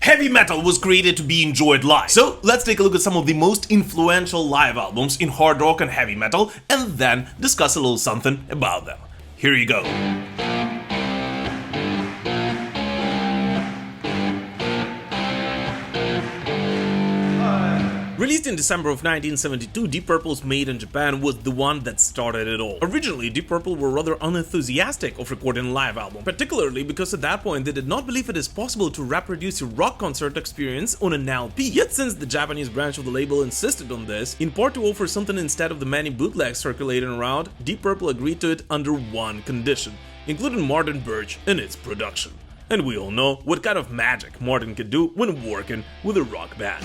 Heavy metal was created to be enjoyed live. So let's take a look at some of the most influential live albums in hard rock and heavy metal and then discuss a little something about them. Here you go. Released in December of 1972, Deep Purple's Made in Japan was the one that started it all. Originally, Deep Purple were rather unenthusiastic of recording a live album, particularly because at that point they did not believe it is possible to reproduce a rock concert experience on an LP. Yet since the Japanese branch of the label insisted on this, in part to offer something instead of the many bootlegs circulating around, Deep Purple agreed to it under one condition, including Martin Birch in its production. And we all know what kind of magic Martin could do when working with a rock band.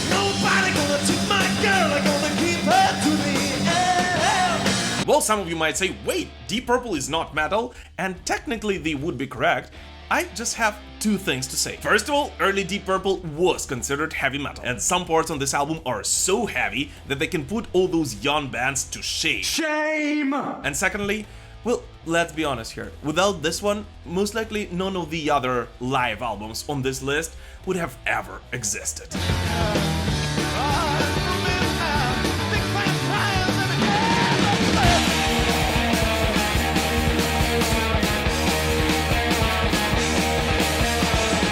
Nobody gonna take my girl, I'm gonna keep her to the end. Well, some of you might say, wait, Deep Purple is not metal, and technically they would be correct. I just have two things to say. First of all, early Deep Purple was considered heavy metal, and some parts on this album are so heavy that they can put all those young bands to shame. Shame! And secondly, well, let's be honest here, without this one, most likely none of the other live albums on this list would have ever existed.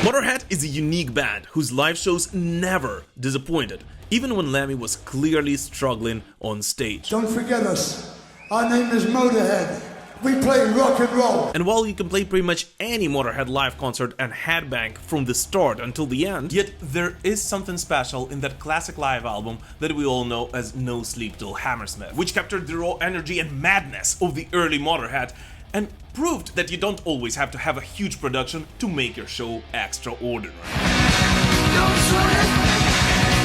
Motorhead is a unique band whose live shows never disappointed, even when Lemmy was clearly struggling on stage. Don't forget us. Our name is Motorhead. We play rock and roll. And while you can play pretty much any Motorhead live concert and headbang from the start until the end, yet there is something special in that classic live album that we all know as No Sleep Till Hammersmith, which captured the raw energy and madness of the early Motorhead and proved that you don't always have to have a huge production to make your show extraordinary. Don't sweat it,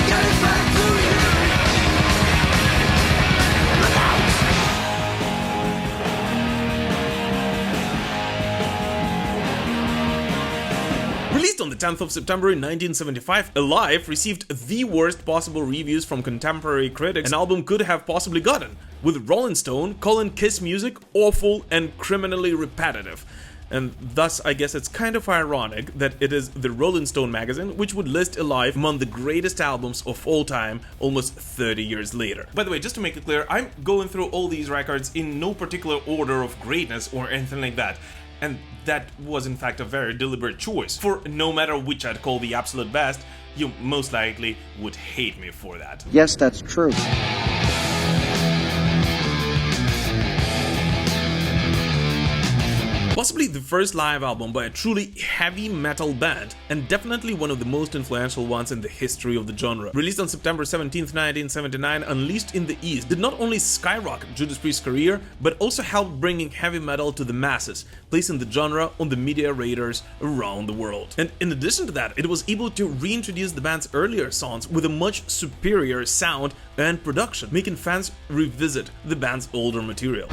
get it back to you. Look out! Released on the 10th of September in 1975, Alive received the worst possible reviews from contemporary critics an album could have possibly gotten, with Rolling Stone calling Kiss music awful and criminally repetitive. And thus, I guess it's kind of ironic that it is the Rolling Stone magazine which would list Alive among the greatest albums of all time almost 30 years later. By the way, just to make it clear, I'm going through all these records in no particular order of greatness or anything like that. And that was in fact a very deliberate choice, for no matter which I'd call the absolute best, you most likely would hate me for that. Yes, that's true. Possibly the first live album by a truly heavy metal band, and definitely one of the most influential ones in the history of the genre. Released on September 17, 1979, Unleashed in the East did not only skyrocket Judas Priest's career, but also helped bringing heavy metal to the masses, placing the genre on the media radars around the world. And in addition to that, it was able to reintroduce the band's earlier songs with a much superior sound and production, making fans revisit the band's older material.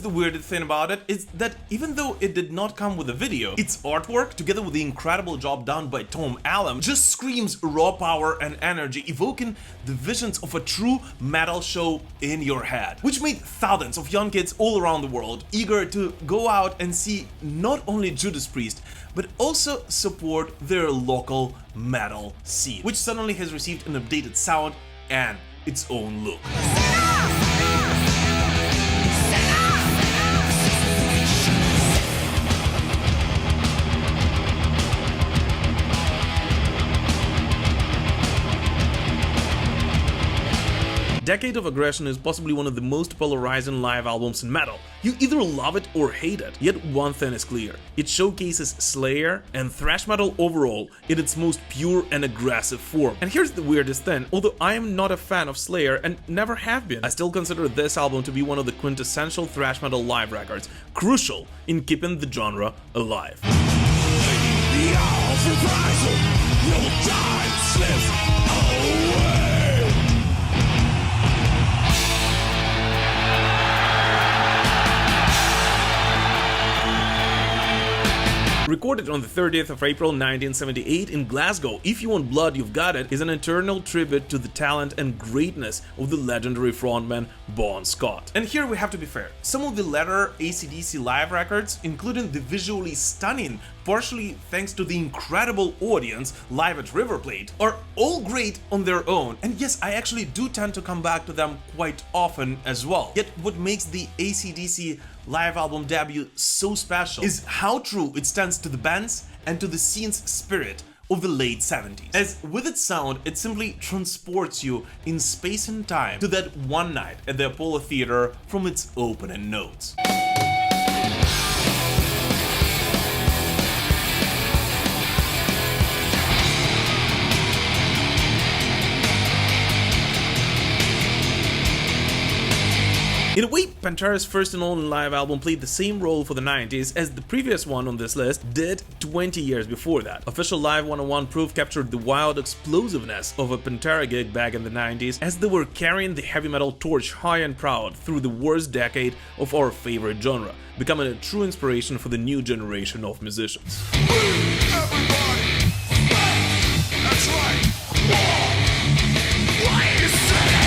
The weirdest thing about it is that even though it did not come with a video, its artwork, together with the incredible job done by Tom Allen, just screams raw power and energy, evoking the visions of a true metal show in your head, which made thousands of young kids all around the world eager to go out and see not only Judas Priest, but also support their local metal scene, which suddenly has received an updated sound and its own look. Decade of Aggression is possibly one of the most polarizing live albums in metal. You either love it or hate it, yet one thing is clear. It showcases Slayer and thrash metal overall in its most pure and aggressive form. And here's the weirdest thing, although I am not a fan of Slayer and never have been, I still consider this album to be one of the quintessential thrash metal live records, crucial in keeping the genre alive. The hour of reprisal, your time slips away. Recorded on the 30th of April 1978 in Glasgow, If You Want Blood, You've Got It is an eternal tribute to the talent and greatness of the legendary frontman Bon Scott. And here we have to be fair, some of the latter AC/DC live records, including the visually stunning, partially thanks to the incredible audience live at River Plate, are all great on their own, and yes, I actually do tend to come back to them quite often as well. Yet what makes the AC/DC live album debut so special is how true it stands to the band's and to the scene's spirit of the late 70s. As with its sound, it simply transports you in space and time to that one night at the Apollo Theater from its opening notes. In a way, Pantera's first and only live album played the same role for the 90s as the previous one on this list did 20 years before that. Official Live 101 Proof captured the wild explosiveness of a Pantera gig back in the 90s as they were carrying the heavy metal torch high and proud through the worst decade of our favorite genre, becoming a true inspiration for the new generation of musicians. Everybody, that's right. Why you say?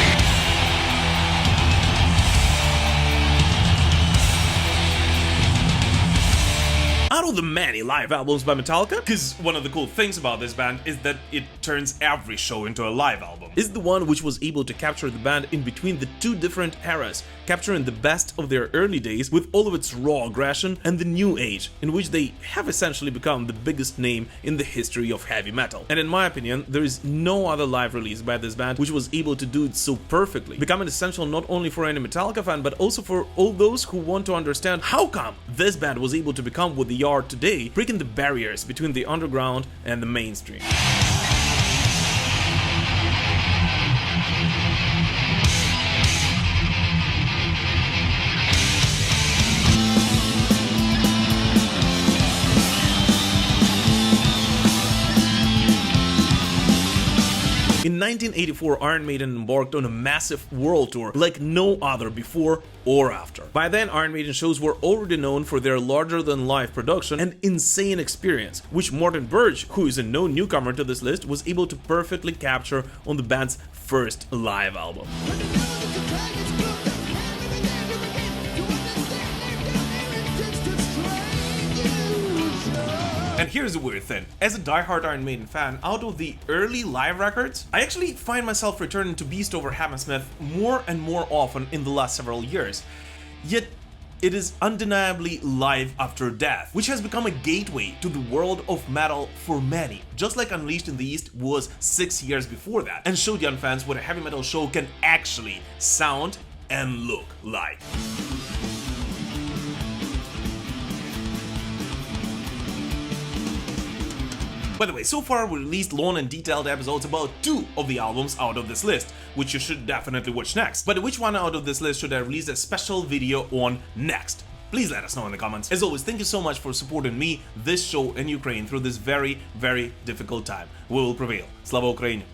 Out of the many live albums by Metallica, because one of the cool things about this band is that it turns every show into a live album, is the one which was able to capture the band in between the two different eras, capturing the best of their early days with all of its raw aggression and the new age, in which they have essentially become the biggest name in the history of heavy metal. And in my opinion, there is no other live release by this band which was able to do it so perfectly, becoming essential not only for any Metallica fan but also for all those who want to understand how come this band was able to become what they are today, breaking the barriers between the underground and the mainstream. In 1984, Iron Maiden embarked on a massive world tour like no other before or after. By then, Iron Maiden shows were already known for their larger-than-life production and insane experience, which Martin Birch, who is a no newcomer to this list, was able to perfectly capture on the band's first live album. And here's the weird thing, as a diehard Iron Maiden fan, out of the early live records, I actually find myself returning to Beast over Hammersmith more and more often in the last several years. Yet, it is undeniably Live After Death, which has become a gateway to the world of metal for many, just like Unleashed in the East was 6 years before that, and showed young fans what a heavy metal show can actually sound and look like. By the way, so far we released long and detailed episodes about 2 of the albums out of this list, which you should definitely watch next. But which one out of this list should I release a special video on next? Please let us know in the comments. As always, thank you so much for supporting me, this show, and Ukraine through this very, very difficult time. We will prevail. Slava Ukraini!